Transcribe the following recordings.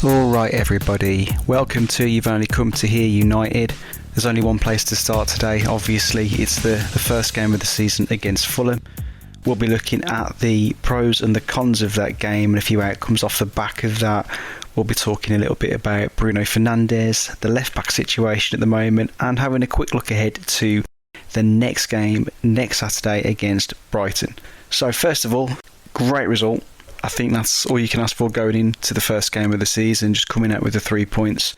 Alright everybody, welcome to You've Only Come to Hear United. There's only one place to start today, obviously it's the first game of the season against Fulham. We'll be looking at the pros and the cons of that game and a few outcomes off the back of that. We'll be talking a little bit about Bruno Fernandes, the left back situation at the moment, and having a quick look ahead to the next game next Saturday against Brighton. So first of all, great result. I think that's all you can ask for going into the first game of the season, just coming out with the 3 points.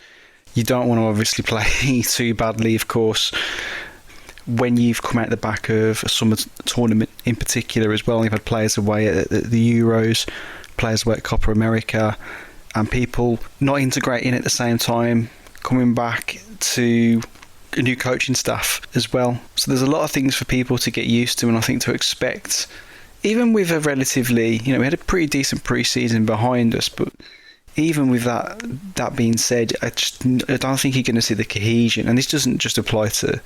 You don't want to obviously play too badly, of course, when you've come out the back of a summer tournament in particular as well. You've had players away at the Euros, players away at Copa America, and people not integrating at the same time, coming back to a new coaching staff as well. So there's a lot of things for people to get used to, and I think to expect. Even with a relatively, we had a pretty decent pre-season behind us, but even with that being said, I don't think you're going to see the cohesion. And this doesn't just apply to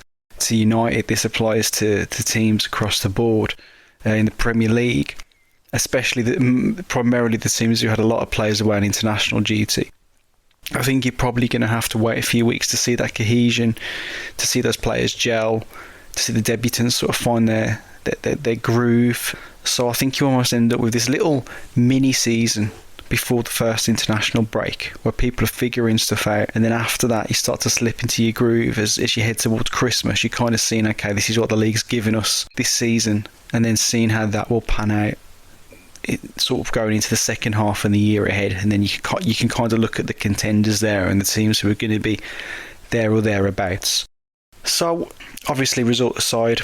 United, this applies to teams across the board in the Premier League, especially primarily the teams who had a lot of players away on international duty. I think you're probably going to have to wait a few weeks to see that cohesion, to see those players gel, to see the debutants sort of find their groove. So I think you almost end up with this little mini season before the first international break where people are figuring stuff out, and then after that you start to slip into your groove as you head towards Christmas. You're kind of seeing, okay, this is what the league's given us this season, and then seeing how that will pan out, sort of going into the second half and the year ahead. And then you can kind of look at the contenders there and the teams who are going to be there or thereabouts. So obviously, result aside,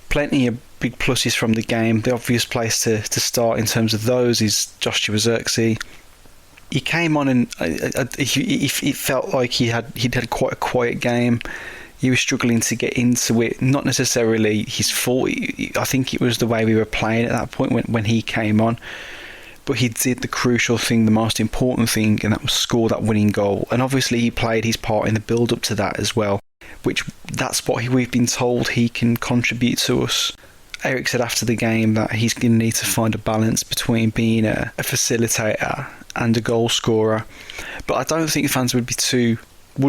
plenty of big pluses from the game. The obvious place to start in terms of those is Joshua Zirkzee. He came on and it felt like he'd had quite a quiet game. He was struggling to get into it. Not necessarily his fault. I think it was the way we were playing at that point when he came on. But he did the crucial thing, the most important thing, and that was score that winning goal. And obviously he played his part in the build-up to that as well, which that's what we've been told he can contribute to us. Eric said after the game that he's going to need to find a balance between being a facilitator and a goal scorer. But I don't think fans would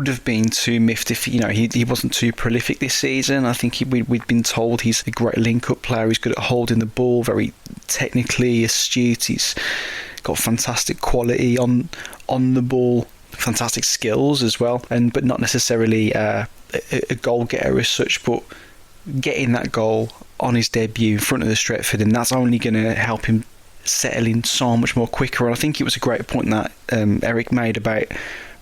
have been too miffed if he wasn't too prolific this season. I think we'd been told he's a great link-up player. He's good at holding the ball, very technically astute. He's got fantastic quality on the ball, fantastic skills as well, but not necessarily a goal getter as such. But getting that goal on his debut in front of the Stretford, and that's only going to help him settle in so much more quicker. And I think it was a great point that Eric made about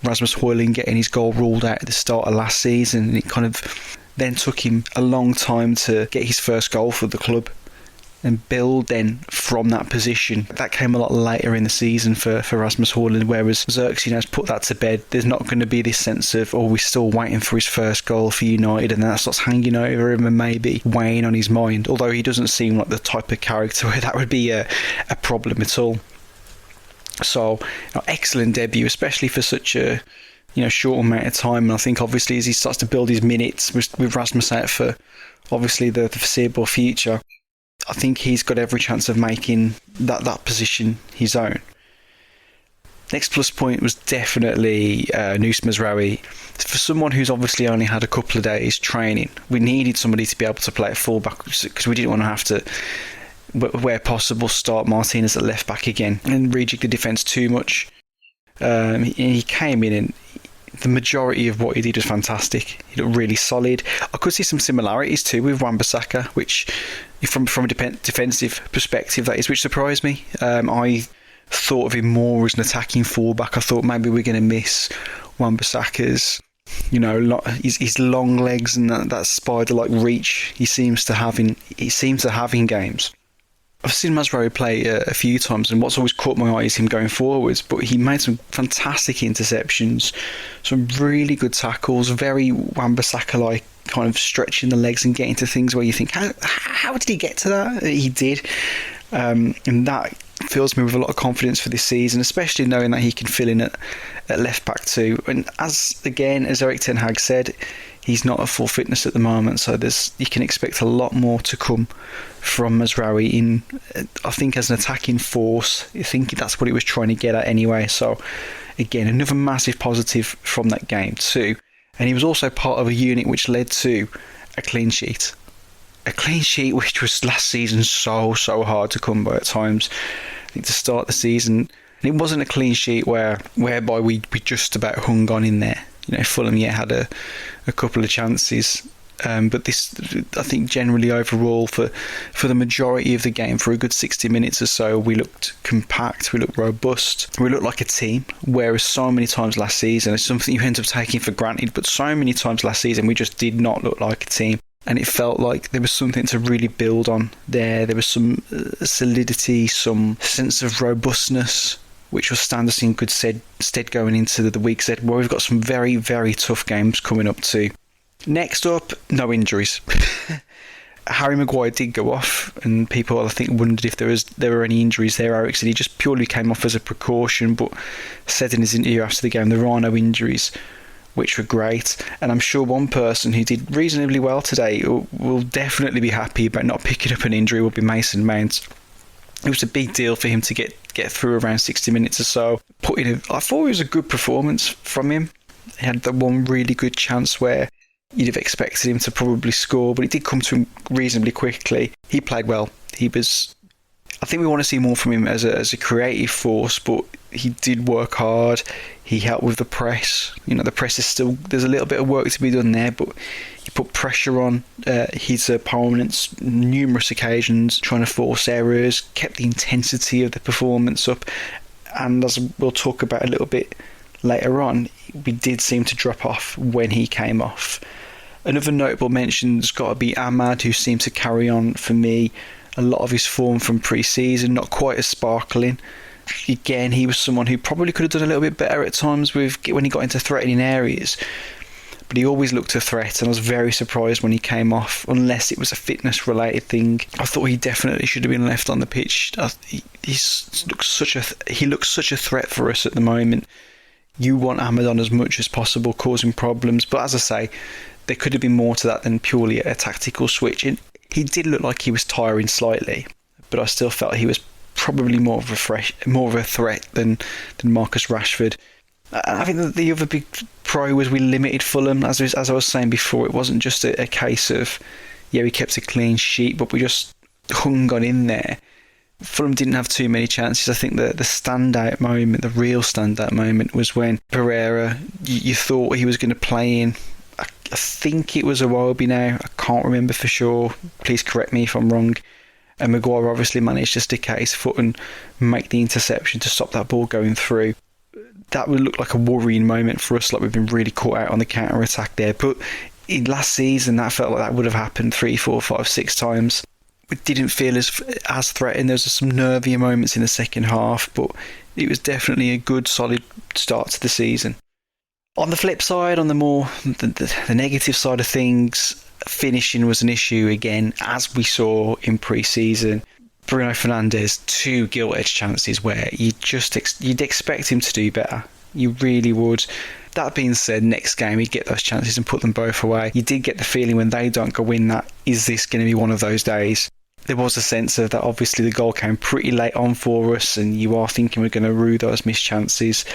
Rasmus Højlund getting his goal ruled out at the start of last season, and it kind of then took him a long time to get his first goal for the club and build then from that position. That came a lot later in the season for Rasmus Højlund, whereas Zirkzee has put that to bed. There's not going to be this sense of, we're still waiting for his first goal for United, and that starts hanging over him and maybe weighing on his mind, although he doesn't seem like the type of character where that would be a problem at all. So, excellent debut, especially for such a short amount of time. And I think obviously as he starts to build his minutes with Rasmus out for obviously the foreseeable future, I think he's got every chance of making that position his own. Next plus point was definitely Nus Mazraoui. For someone who's obviously only had a couple of days training, we needed somebody to be able to play at fullback because we didn't want to have to, where possible, start Martinez at left back again and rejig the defence too much. He came in and the majority of what he did was fantastic. He looked really solid. I could see some similarities too with Wan-Bissaka, which from a defensive perspective that is, which surprised me. I thought of him more as an attacking fullback. I thought maybe we're going to miss Wan-Bissaka's his long legs and that spider-like reach he seems to have in games. I've seen Mazraoui play a few times, and what's always caught my eye is him going forwards, but he made some fantastic interceptions, some really good tackles, very Wan-Bissaka-like, kind of stretching the legs and getting to things where you think, how did he get to that? He did. And that fills me with a lot of confidence for this season, especially knowing that he can fill in at left back too. And as Erik ten Hag said, he's not at full fitness at the moment, so you can expect a lot more to come from Mazraoui in, I think, as an attacking force. I think that's what he was trying to get at anyway. So again, another massive positive from that game too. And he was also part of a unit which led to a clean sheet. A clean sheet which was last season so hard to come by at times. I think to start the season, and it wasn't a clean sheet whereby we just about hung on in there. Fulham had a couple of chances, but this, I think, generally overall for the majority of the game, for a good 60 minutes or so, we looked compact, we looked robust, we looked like a team. Whereas so many times last season, it's something you end up taking for granted, but so many times last season we just did not look like a team. And it felt like there was something to really build on there. There was some solidity, some sense of robustness, which will stand us in good stead going into the week ahead, where we've got some very, very tough games coming up too. Next up, no injuries. Harry Maguire did go off, and people, I think, wondered if there were any injuries there. Eric said he just purely came off as a precaution, but said in his interview after the game there are no injuries, which were great. And I'm sure one person who did reasonably well today will definitely be happy about not picking up an injury will be Mason Mount. It was a big deal for him to get through around 60 minutes or so. I thought it was a good performance from him. He had the one really good chance where you'd have expected him to probably score, but it did come to him reasonably quickly. He played well. I think we want to see more from him as a creative force, but he did work hard. He helped with the press. The press is still, there's a little bit of work to be done there, but he put pressure on his opponents numerous occasions, trying to force errors, kept the intensity of the performance up, and as we'll talk about a little bit later on, we did seem to drop off when he came off. Another notable mention's got to be Ahmad, who seemed to carry on for me a lot of his form from pre-season, not quite as sparkling. Again, he was someone who probably could have done a little bit better at times when he got into threatening areas, but he always looked a threat, and I was very surprised when he came off, unless it was a fitness related thing. I thought he definitely should have been left on the pitch. He looks such a threat for us at the moment. You want Ahmad on as much as possible, causing problems, but as I say, there could have been more to that than purely a tactical switch. And he did look like he was tiring slightly, but I still felt he was probably more of a threat than Marcus Rashford. I think that the other big pro was we limited Fulham. As I was saying before, it wasn't just a case of, we kept a clean sheet, but we just hung on in there. Fulham didn't have too many chances. I think the standout moment, the real standout moment, was when Pereira, you thought he was going to play in, I think it was Iwobi now, I can't remember for sure, please correct me if I'm wrong, and Maguire obviously managed to stick out his foot and make the interception to stop that ball going through. That would look like a worrying moment for us, like we've been really caught out on the counter-attack there, but in last season that felt like that would have happened 3, 4, 5, 6 times. It didn't feel as threatened. There was some nervier moments in the second half, but it was definitely a good solid start to the season. On the flip side, on the negative side of things, finishing was an issue again, as we saw in pre-season. Bruno Fernandes, 2 gilt-edged chances where you'd expect him to do better. You really would. That being said, next game he'd get those chances and put them both away. You did get the feeling when they don't go in that, is this going to be one of those days? There was a sense of that. Obviously the goal came pretty late on for us, and you are thinking we're going to rue those missed chances.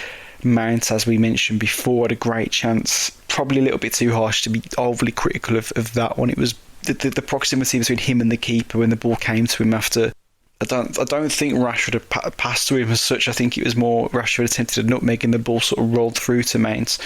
Mount, as we mentioned before, had a great chance. Probably a little bit too harsh to be overly critical of that one. It was the proximity between him and the keeper when the ball came to him after. I don't think Rashford had passed to him as such. I think it was more Rashford attempted a nutmeg and the ball sort of rolled through to Mount,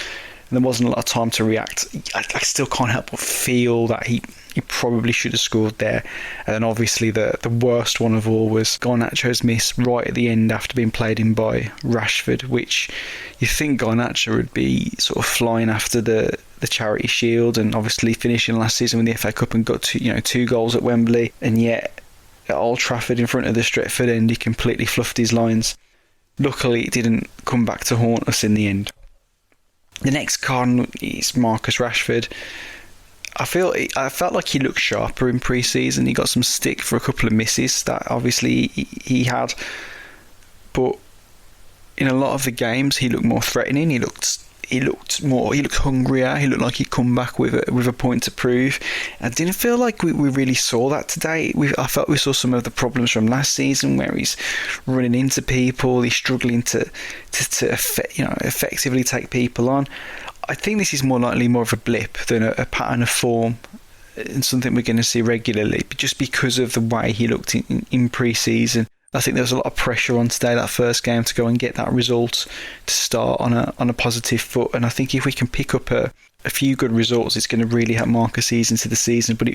and there wasn't a lot of time to react. I still can't help but feel that he probably should have scored there. And then obviously the worst one of all was Garnacho's miss right at the end after being played in by Rashford, which you think Garnacho would be sort of flying after the Charity Shield and obviously finishing last season with the FA Cup and got 2 goals at Wembley, and yet at Old Trafford in front of the Stretford end he completely fluffed his lines. Luckily it didn't come back to haunt us in the end. The next card is Marcus Rashford. I felt like he looked sharper in pre-season. He got some stick for a couple of misses that obviously he had. but in a lot of the games he looked more threatening. He looked hungrier. He looked like he'd come back with a point to prove. I didn't feel like we really saw that today. I felt we saw some of the problems from last season, where he's running into people, he's struggling to effectively take people on. I think this is more of a blip than a pattern of form, and something we're going to see regularly, just because of the way he looked in pre-season. I think there was a lot of pressure on today, that first game, to go and get that result, to start on a positive foot. And I think if we can pick up a few good results, it's going to really help Marcus ease into the season. But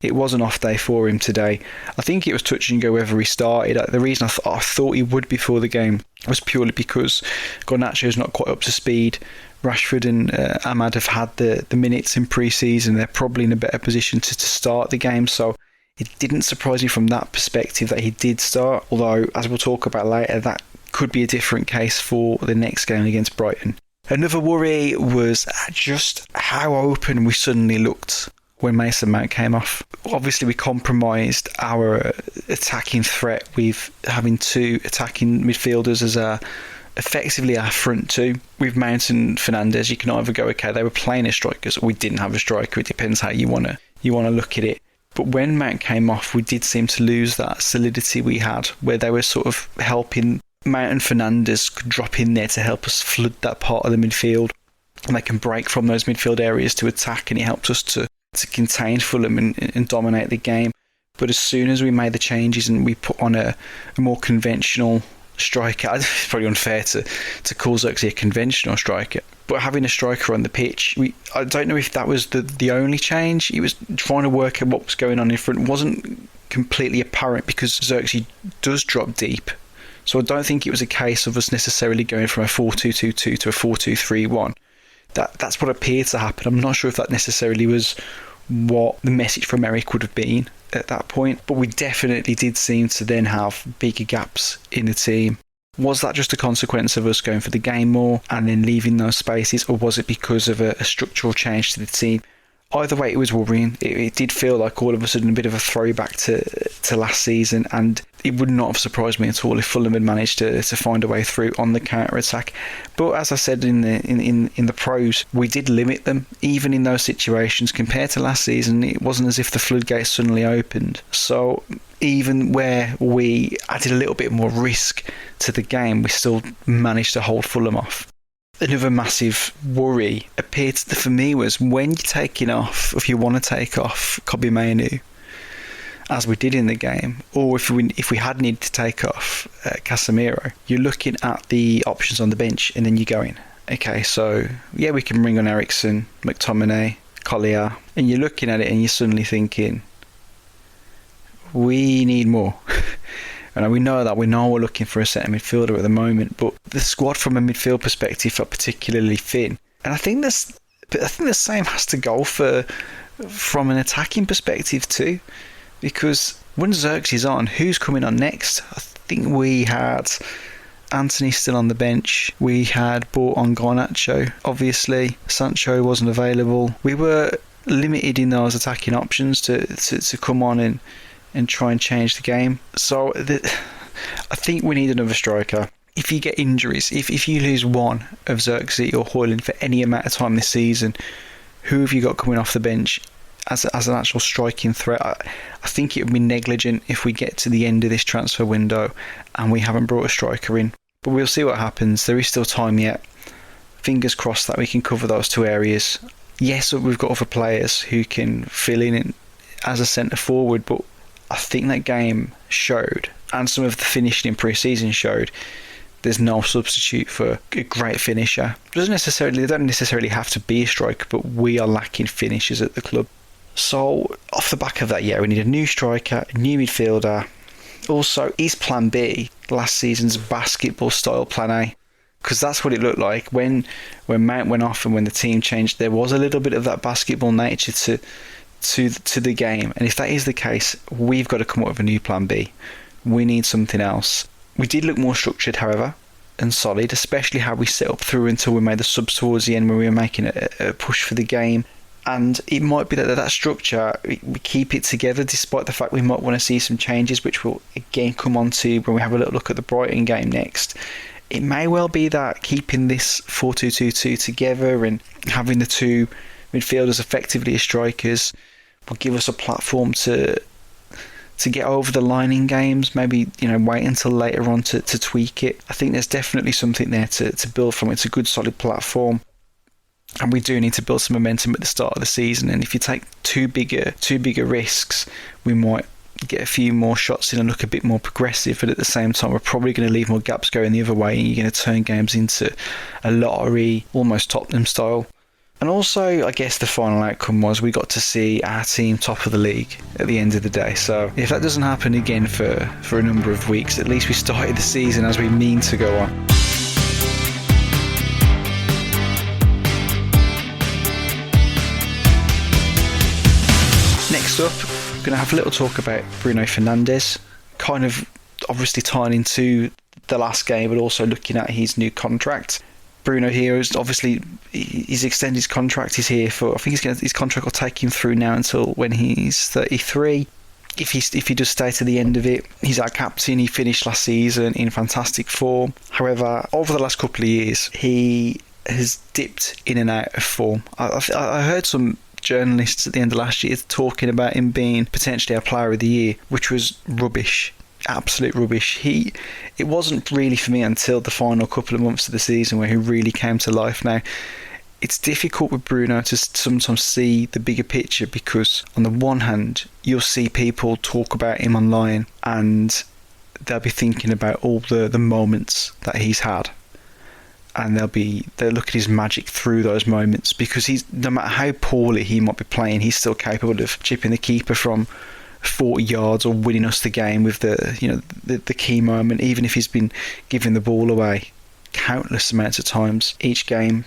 it was an off day for him today. I think it was touch and go whether he started. The reason I thought he would before the game was purely because Garnacho's not quite up to speed. Rashford and Ahmad have had the minutes in pre-season. They're probably in a better position to start the game. So it didn't surprise me from that perspective that he did start, although, as we'll talk about later, that could be a different case for the next game against Brighton. Another worry was just how open we suddenly looked when Mason Mount came off. Obviously, we compromised our attacking threat with having two attacking midfielders as effectively our front two. With Mount and Fernandes, you can either go, okay, they were playing as strikers, or we didn't have a striker. It depends how you want to look at it. But when Mount came off, we did seem to lose that solidity we had, where they were sort of helping. Mount and Fernandes could drop in there to help us flood that part of the midfield, and they can break from those midfield areas to attack, and it helped us to contain Fulham and dominate the game. But as soon as we made the changes and we put on a more conventional striker, it's probably unfair to call Xerxes a conventional striker, but having a striker on the pitch, I don't know if that was the only change. He was trying to work out what was going on in front. It wasn't completely apparent because Xerxes does drop deep. So I don't think it was a case of us necessarily going from a 4-2-2-2 to a 4-2-3-1. That's what appeared to happen. I'm not sure if that necessarily was what the message from Eric would have been at that point, but we definitely did seem to then have bigger gaps in the team. Was that just a consequence of us going for the game more and then leaving those spaces, or was it because of a structural change to the team? Either way, it was worrying. It did feel like all of a sudden a bit of a throwback to last season, and it would not have surprised me at all if Fulham had managed to find a way through on the counter-attack. But as I said in the pros, we did limit them, even in those situations. Compared to last season, it wasn't as if the floodgates suddenly opened. So even where we added a little bit more risk to the game, we still managed to hold Fulham off. Another massive worry appeared for me was when you're taking off, if you want to take off Kobbie Mainoo, as we did in the game, or if we had needed to take off Casemiro, you're looking at the options on the bench and then you're going, okay, so yeah, we can bring on Eriksen, McTominay, Collier, and you're looking at it and you're suddenly thinking, we need more. And we know we're looking for a centre midfielder at the moment, but the squad from a midfield perspective are particularly thin. And I think the same has to go from an attacking perspective too, because when Xerxes on, who's coming on next? I think we had Anthony still on the bench. We had brought on Garnacho. Obviously, Sancho wasn't available. We were limited in those attacking options to come on and try and change the game. So I think we need another striker. If you get injuries, if you lose one of Xerxes or Højlund for any amount of time this season, who have you got coming off the bench as an actual striking threat? I think it would be negligent if we get to the end of this transfer window and we haven't brought a striker in. But we'll see what happens. There is still time yet. Fingers crossed that we can cover those two areas. Yes, we've got other players who can fill in as a centre forward, but I think that game showed, and some of the finishing in pre-season showed, there's no substitute for a great finisher. They don't necessarily have to be a striker, but we are lacking finishers at the club. So off the back of that, yeah, we need a new striker, a new midfielder. Also, is Plan B last season's basketball-style Plan A? Because that's what it looked like when Mount went off and when the team changed. There was a little bit of that basketball nature to the game, and if that is the case, we've got to come up with a new Plan B. We need something else. We did look more structured, however, and solid, especially how we set up through until we made the subs towards the end when we were making a push for the game. And it might be that structure, we keep it together despite the fact we might want to see some changes, which we'll again come on to when we have a little look at the Brighton game next. It may well be that keeping this 4-2-2-2 together and having the two midfielders effectively as strikers will give us a platform to get over the line in games. Maybe, wait until later on to tweak it. I think there's definitely something there to build from. It's a good solid platform, and we do need to build some momentum at the start of the season. And if you take two bigger risks, we might get a few more shots in and look a bit more progressive, but at the same time we're probably going to leave more gaps going the other way, and you're going to turn games into a lottery, almost Tottenham style. And also, I guess the final outcome was we got to see our team top of the league at the end of the day. So if that doesn't happen again for a number of weeks, at least we started the season as we mean to go on. Next up, we're going to have a little talk about Bruno Fernandes, kind of obviously tying into the last game, but also looking at his new contract. Bruno here is obviously, he's extended his contract. He's here for, I think his contract will take him through now until when he's 33. If he does stay to the end of it, he's our captain. He finished last season in fantastic form. However, over the last couple of years, he has dipped in and out of form. I heard some journalists at the end of last year talking about him being potentially our player of the year, which was rubbish. Absolute rubbish. It wasn't really for me until the final couple of months of the season where he really came to life. Now, it's difficult with Bruno to sometimes see the bigger picture, because on the one hand you'll see people talk about him online and they'll be thinking about all the moments that he's had, and they'll look at his magic through those moments, because he's, no matter how poorly he might be playing, he's still capable of chipping the keeper from 40 yards or winning us the game with the key moment, even if he's been giving the ball away countless amounts of times each game.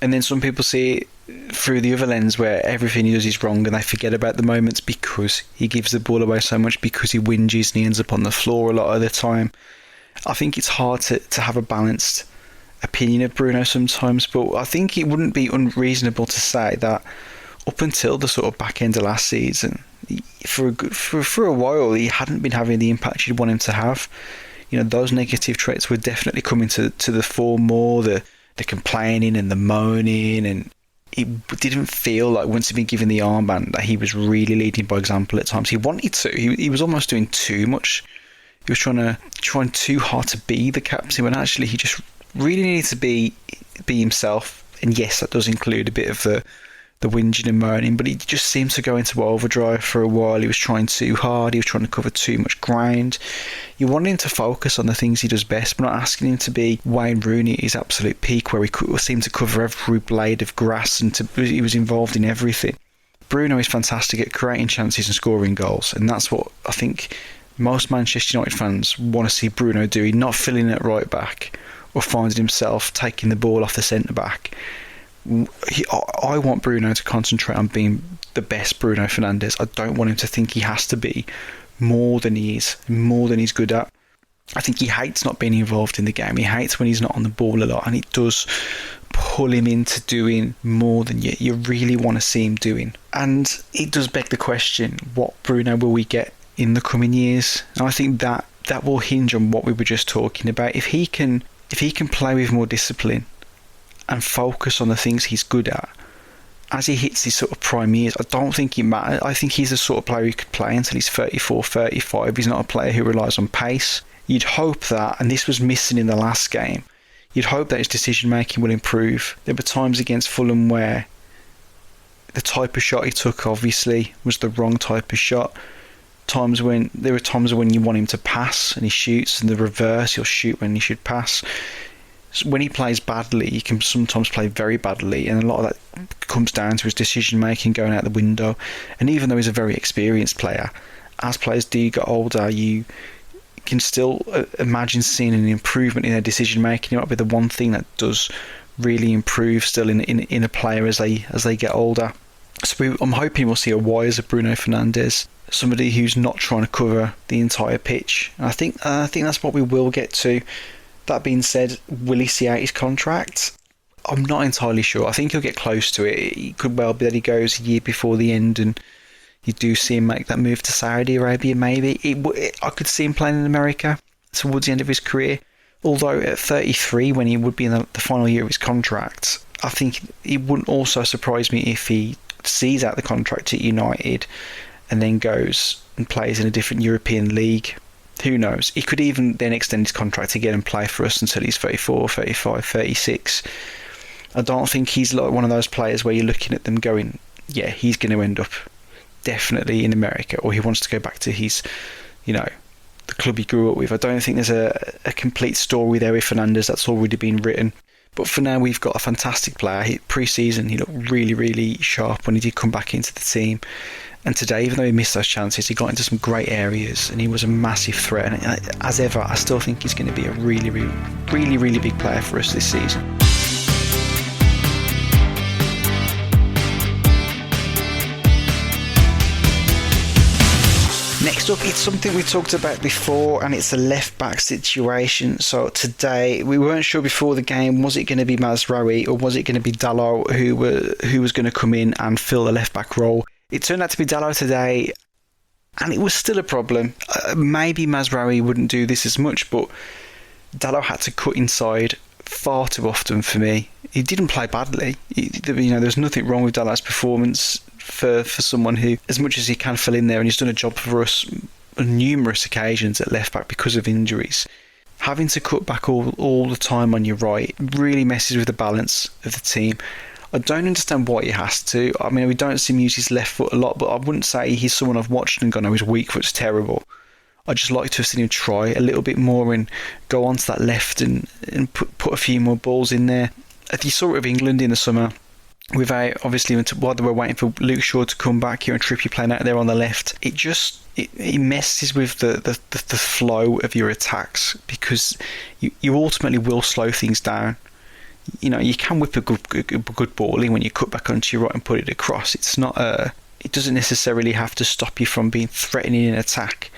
And then some people see it through the other lens, where everything he does is wrong and they forget about the moments because he gives the ball away so much, because he whinges and he ends up on the floor a lot of the time. I think it's hard to have a balanced opinion of Bruno sometimes, but I think it wouldn't be unreasonable to say that up until the sort of back end of last season, for a while he hadn't been having the impact you'd want him to have. Those negative traits were definitely coming to the fore more, the complaining and the moaning, and it didn't feel like once he'd been given the armband that he was really leading by example at times. He wanted to. He was almost doing too much. He was trying too hard to be the captain, when actually he just really needed to be himself. And yes, that does include a bit of the whinging and moaning, but he just seemed to go into overdrive for a while. He was trying too hard. He was trying to cover too much ground. You want him to focus on the things he does best, but not asking him to be Wayne Rooney at his absolute peak, where he seemed to cover every blade of grass and he was involved in everything. Bruno is fantastic at creating chances and scoring goals, and that's what I think most Manchester United fans want to see Bruno doing, not filling at right back or finding himself taking the ball off the centre back. I want Bruno to concentrate on being the best Bruno Fernandes. I don't want him to think he has to be more than he is, more than he's good at. I think he hates not being involved in the game. He hates when he's not on the ball a lot, and it does pull him into doing more than you really want to see him doing. And it does beg the question, what Bruno will we get in the coming years? And I think that will hinge on what we were just talking about. If he can play with more discipline and focus on the things he's good at, as he hits his sort of prime years, I don't think it matters. I think he's the sort of player who could play until he's 34, 35. He's not a player who relies on pace. You'd hope that, and this was missing in the last game, you'd hope that his decision making will improve. There were times against Fulham where the type of shot he took obviously was the wrong type of shot. There were times when you want him to pass and he shoots, and the reverse, he'll shoot when he should pass. When he plays badly, he can sometimes play very badly, and a lot of that comes down to his decision making going out the window. And even though he's a very experienced player, as players do get older, you can still imagine seeing an improvement in their decision making. It might be the one thing that does really improve still in a player as they get older. So I'm hoping we'll see a wiser Bruno Fernandes, somebody who's not trying to cover the entire pitch. And I think that's what we will get to. That being said, will he see out his contract? I'm not entirely sure. I think he'll get close to it. It could well be that he goes a year before the end and you do see him make that move to Saudi Arabia, maybe. I could see him playing in America towards the end of his career. Although at 33, when he would be in the final year of his contract, I think it wouldn't also surprise me if he sees out the contract at United and then goes and plays in a different European league. Who knows? He could even then extend his contract again and play for us until he's 34, 35, 36. I don't think he's like one of those players where you're looking at them going, yeah, he's going to end up definitely in America, or he wants to go back to his, the club he grew up with. I don't think there's a complete story there with Fernandes that's already been written. But for now, we've got a fantastic player. Pre-season, he looked really, really sharp when he did come back into the team. And today, even though he missed those chances, he got into some great areas and he was a massive threat. And as ever, I still think he's going to be a really, really, really, really big player for us this season. Next up, it's something we talked about before, and it's the left-back situation. So today, we weren't sure before the game, was it going to be Mazraoui or was it going to be Dalot who was going to come in and fill the left-back role? It turned out to be Dalot today, and it was still a problem. Maybe Mazraoui wouldn't do this as much, but Dalot had to cut inside far too often for me. He didn't play badly. There's nothing wrong with Dalot's performance. For someone who, as much as he can fill in there, and he's done a job for us on numerous occasions at left back because of injuries, having to cut back all the time on your right really messes with the balance of the team. I don't understand why he has to. I mean, we don't see him use his left foot a lot, but I wouldn't say he's someone I've watched and gone, oh, his weak foot's terrible. I just like to have seen him try a little bit more and go onto that left and put a few more balls in there. You saw it with England in the summer. Without, obviously, while they were waiting for Luke Shaw to come back here and Trippier playing out there on the left, it messes with the flow of your attacks, because you ultimately will slow things down. You can whip a good ball in when you cut back onto your right and put it across. It doesn't necessarily have to stop you from being threatening in attack,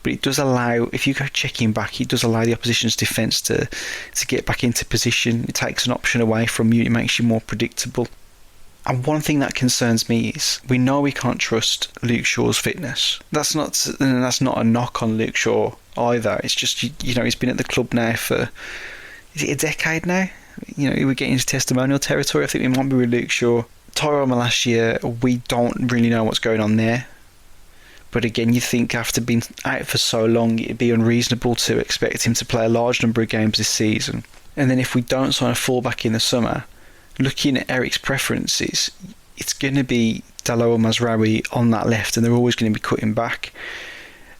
but it does allow, if you go checking back, it does allow the opposition's defence to get back into position. It takes an option away from you. It makes you more predictable. And one thing that concerns me is we know we can't trust Luke Shaw's fitness. That's not a knock on Luke Shaw either. It's just, he's been at the club now for, is it a decade now? We're getting into testimonial territory. I think we might be with Luke Shaw. Tyrone last year, we don't really know what's going on there. But again, you think after being out for so long, it'd be unreasonable to expect him to play a large number of games this season. And then if we don't sign a fullback in the summer, looking at Eric's preferences, it's going to be Dalot or Mazraoui on that left, and they're always going to be cutting back.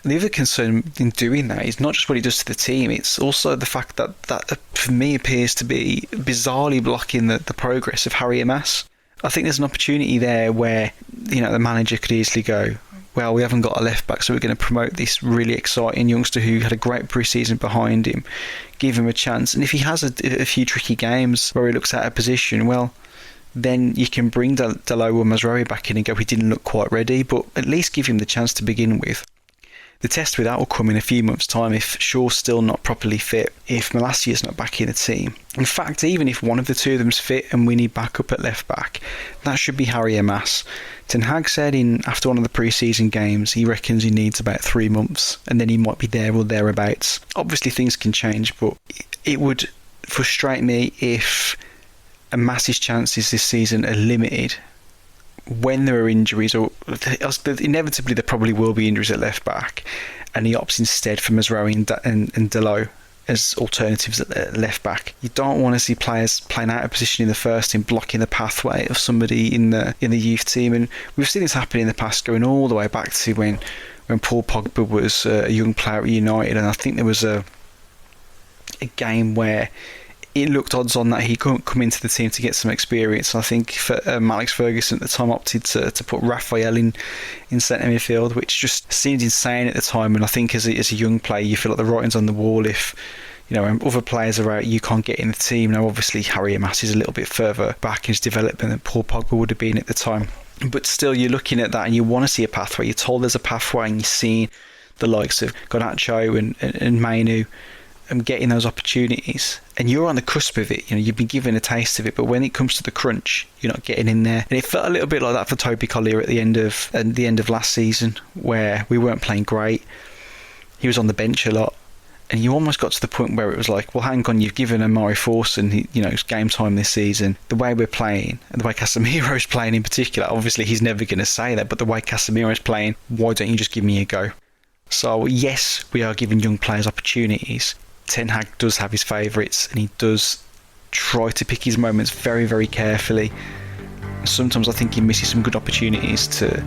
And the other concern in doing that is not just what he does to the team, it's also the fact that for me appears to be bizarrely blocking the progress of Harry Amas. I think there's an opportunity there where the manager could easily go, well, we haven't got a left back, so we're going to promote this really exciting youngster who had a great pre-season behind him, give him a chance, and if he has a few tricky games where he looks out of position, well, then you can bring Dalot or Mazraoui back in and go, he didn't look quite ready, but at least give him the chance to begin with. The test with that will come in a few months' time if Shaw's still not properly fit, if Malacia's not back in the team. In fact, even if one of the two of them's fit and we need backup at left back, that should be Harry Amas. Ten Hag said after one of the pre-season games he reckons he needs about 3 months and then he might be there or thereabouts. Obviously things can change, but it would frustrate me if Amas's chances this season are limited when there are injuries, or inevitably there probably will be injuries at left back, and he opts instead for Mazraoui and Dalot as alternatives at left back. You don't want to see players playing out of position in the first team, blocking the pathway of somebody in the youth team. And we've seen this happen in the past, going all the way back to when Paul Pogba was a young player at United, and I think there was a game where it looked odds on that he couldn't come into the team to get some experience. I think Alex Ferguson at the time opted to put Raphael in centre midfield, which just seemed insane at the time. And I think as a young player, you feel like the writing's on the wall. If other players are out, you can't get in the team. Now, obviously, Harry Amas is a little bit further back in his development than Paul Pogba would have been at the time. But still, you're looking at that and you want to see a pathway. You're told there's a pathway, and you're seeing the likes of Garnacho and Mainu getting those opportunities, and you're on the cusp of it. You've been given a taste of it, but when it comes to the crunch, you're not getting in there. And it felt a little bit like that for Toby Collier at the end of last season, where we weren't playing great. He was on the bench a lot, and you almost got to the point where it was like, well, hang on, you've given Amari Forson, it's game time this season. The way we're playing, and the way Casemiro's playing in particular, obviously he's never going to say that, but the way Casemiro's playing, why don't you just give me a go? So yes, we are giving young players opportunities. Ten Hag does have his favourites, and he does try to pick his moments very, very carefully. Sometimes I think he misses some good opportunities to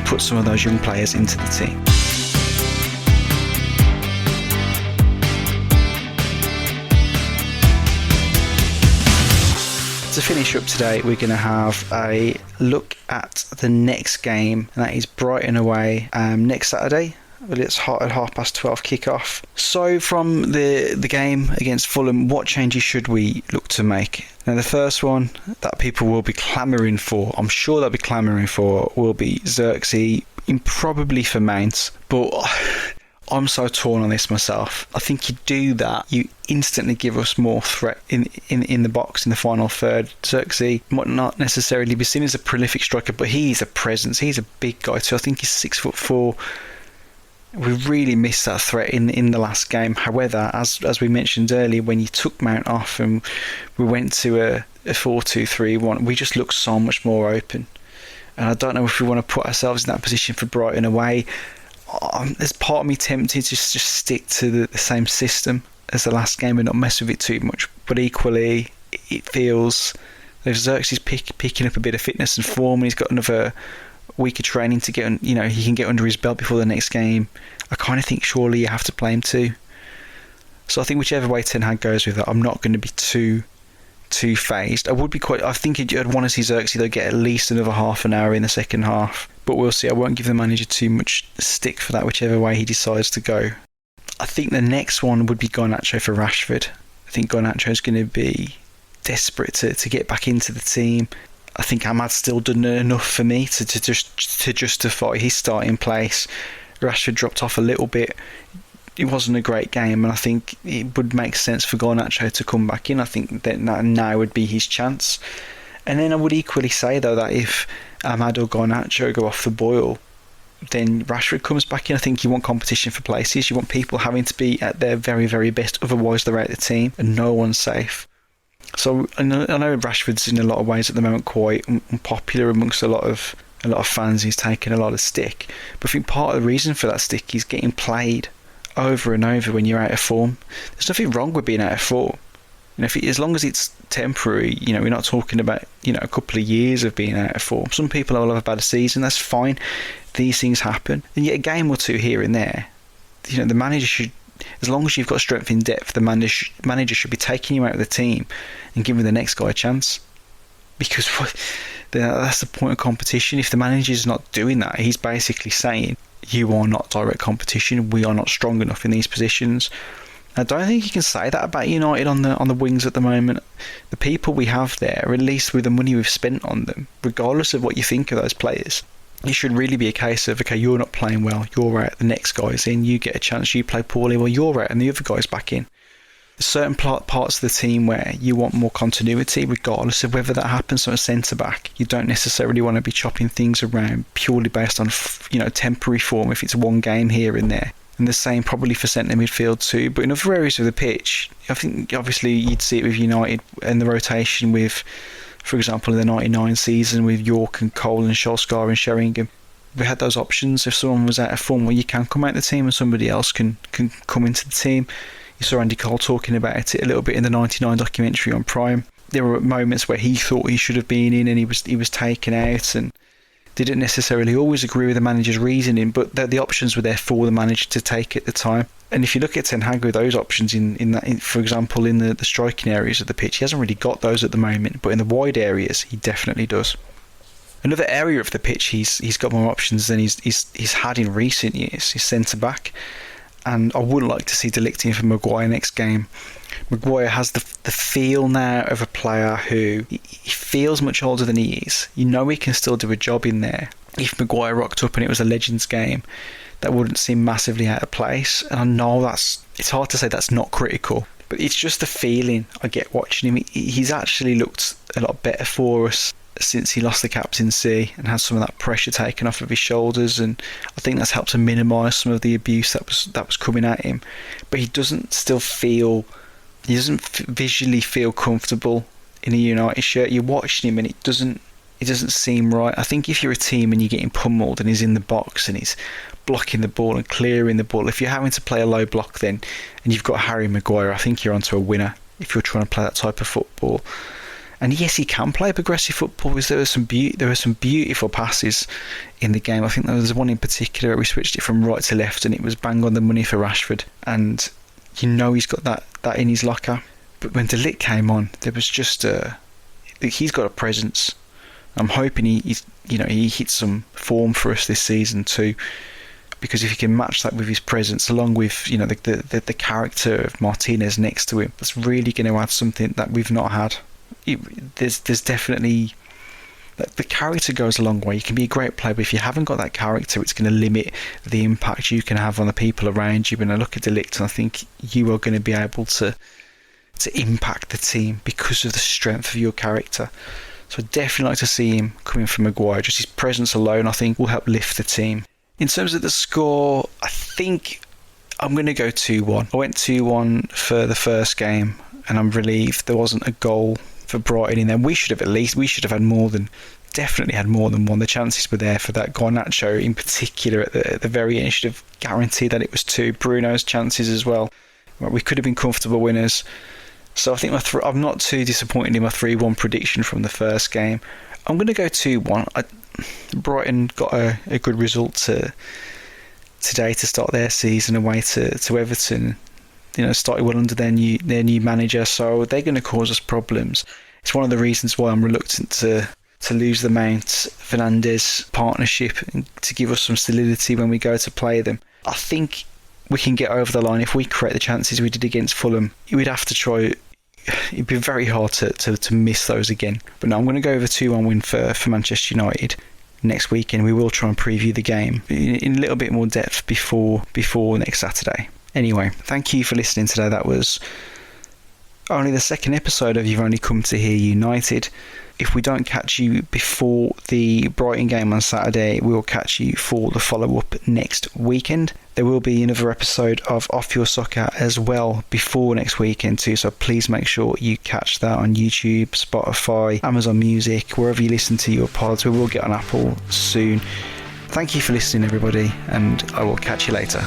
put some of those young players into the team. To finish up today, we're going to have a look at the next game, and that is Brighton away next Saturday. It's at 12:30 kick-off. So from the game against Fulham, what changes should we look to make? Now, the first one that people will be clamouring for, I'm sure they'll be clamouring for, will be Xerxes, probably for Mount. But I'm so torn on this myself. I think you do that, you instantly give us more threat in the box in the final third. Xerxes might not necessarily be seen as a prolific striker, but he's a presence. He's a big guy too. I think he's 6'4". We really missed that threat in the last game. However, as we mentioned earlier, when you took Mount off and we went to a 4-2-3-1, we just looked so much more open. And I don't know if we want to put ourselves in that position for Brighton away. There's part of me tempted to just stick to the same system as the last game and not mess with it too much. But equally, it feels if Xerxes picking up a bit of fitness and form, and he's got another week of training to get, he can get under his belt before the next game. I kind of think surely you have to play him too. So I think whichever way Ten Hag goes with it, I'm not going to be too phased. I think I'd want to see Xerxes though get at least another half an hour in the second half. But we'll see. I won't give the manager too much stick for that, whichever way he decides to go. I think the next one would be Garnacho for Rashford. I think Garnacho is going to be desperate to get back into the team. I think Ahmad's still done enough for me to justify his starting place. Rashford dropped off a little bit. It wasn't a great game, and I think it would make sense for Garnacho to come back in. I think that now would be his chance. And then I would equally say, though, that if Ahmad or Garnacho go off the boil, then Rashford comes back in. I think you want competition for places. You want people having to be at their very, very best. Otherwise, they're out of the team, and no one's safe. So I know Rashford's in a lot of ways at the moment quite unpopular amongst a lot of fans. He's taking a lot of stick, but I think part of the reason for that stick is getting played over and over when you're out of form. There's nothing wrong with being out of form. As long as it's temporary, we're not talking about a couple of years of being out of form. Some people will have a bad season. That's fine. These things happen, and yet a game or two here and there. The manager should. As long as you've got strength in depth, the manager should be taking you out of the team and giving the next guy a chance. Because that's the point of competition. If the manager's not doing that, he's basically saying, you are not direct competition, we are not strong enough in these positions. I don't think you can say that about United on the wings at the moment. The people we have there, or at least with the money we've spent on them, regardless of what you think of those players, it should really be a case of, okay, you're not playing well, you're out, the next guy's in, you get a chance, you play poorly, well, you're out, and the other guy's back in. There's certain parts of the team where you want more continuity, regardless of whether that happens on a centre-back. You don't necessarily want to be chopping things around purely based on, temporary form if it's one game here and there. And the same probably for centre midfield too. But in other areas of the pitch, I think obviously you'd see it with United and the rotation with, for example, in the 99 season with York and Cole and Solskjaer and Sheringham. We had those options. If someone was out of form, well, you can come out of the team and somebody else can come into the team. You saw Andy Cole talking about it a little bit in the 99 documentary on Prime. There were moments where he thought he should have been in and he was taken out, and didn't necessarily always agree with the manager's reasoning, but the options were there for the manager to take at the time. And if you look at Ten Hag with those options for example, in the striking areas of the pitch, he hasn't really got those at the moment, but in the wide areas, he definitely does. Another area of the pitch he's got more options than he's had in recent years. He's centre back, and I would like to see De Ligt in for Maguire next game. Maguire has the feel now of a player who he feels much older than he is. He can still do a job in there. If Maguire rocked up and it was a Legends game, that wouldn't seem massively out of place. And I know it's hard to say that's not critical, but it's just the feeling I get watching him. He's actually looked a lot better for us since he lost the captaincy and had some of that pressure taken off of his shoulders, and I think that's helped to minimise some of the abuse that was coming at him. But he doesn't visually feel comfortable in a United shirt. You're watching him and it doesn't seem right. I think if you're a team and you're getting pummeled and he's in the box and he's blocking the ball and clearing the ball, if you're having to play a low block then and you've got Harry Maguire, I think you're onto a winner if you're trying to play that type of football. And yes, he can play progressive football because there were some beautiful passes in the game. I think there was one in particular where we switched it from right to left and it was bang on the money for Rashford, and he's got that in his locker. But when De Ligt came on, there was just he's got a presence. I'm hoping he hits some form for us this season too, because if he can match that with his presence, along with the character of Martinez next to him, that's really going to add something that we've not had. There's definitely, the character goes a long way. You can be a great player, but if you haven't got that character, it's going to limit the impact you can have on the people around you. And I look at De Ligt and I think you are going to be able to impact the team because of the strength of your character. So I'd definitely like to see him coming from Maguire. Just his presence alone, I think, will help lift the team. In terms of the score, I think I'm going to go 2-1. I went 2-1 for the first game, and I'm relieved there wasn't a goal for Brighton in there. We should have definitely had more than one. The chances were there for that. Garnacho in particular at the very end should have guaranteed that it was 2. Bruno's chances as well. We could have been comfortable winners. So I think I'm not too disappointed in my 3-1 prediction from the first game. I'm going to go 2-1. Brighton got a good result today to start their season away to Everton. Started well under their new manager, so they're going to cause us problems. It's one of the reasons why I'm reluctant to lose the Mount Fernandes partnership and to give us some solidity when we go to play them. I think we can get over the line if we create the chances we did against Fulham. We'd have to try. It'd be very hard to miss those again. But no, I'm going to go over 2-1 win for Manchester United next weekend. We will try and preview the game in a little bit more depth before next Saturday. Anyway, thank you for listening today. That was only the second episode of You've Only Come to Hear United. If we don't catch you before the Brighton game on Saturday, we will catch you for the follow-up next weekend. There will be another episode of Off Your Soccer as well before next weekend too, so please make sure you catch that on YouTube, Spotify, Amazon Music, wherever you listen to your pods. We will get on Apple soon. Thank you for listening, everybody, and I will catch you later.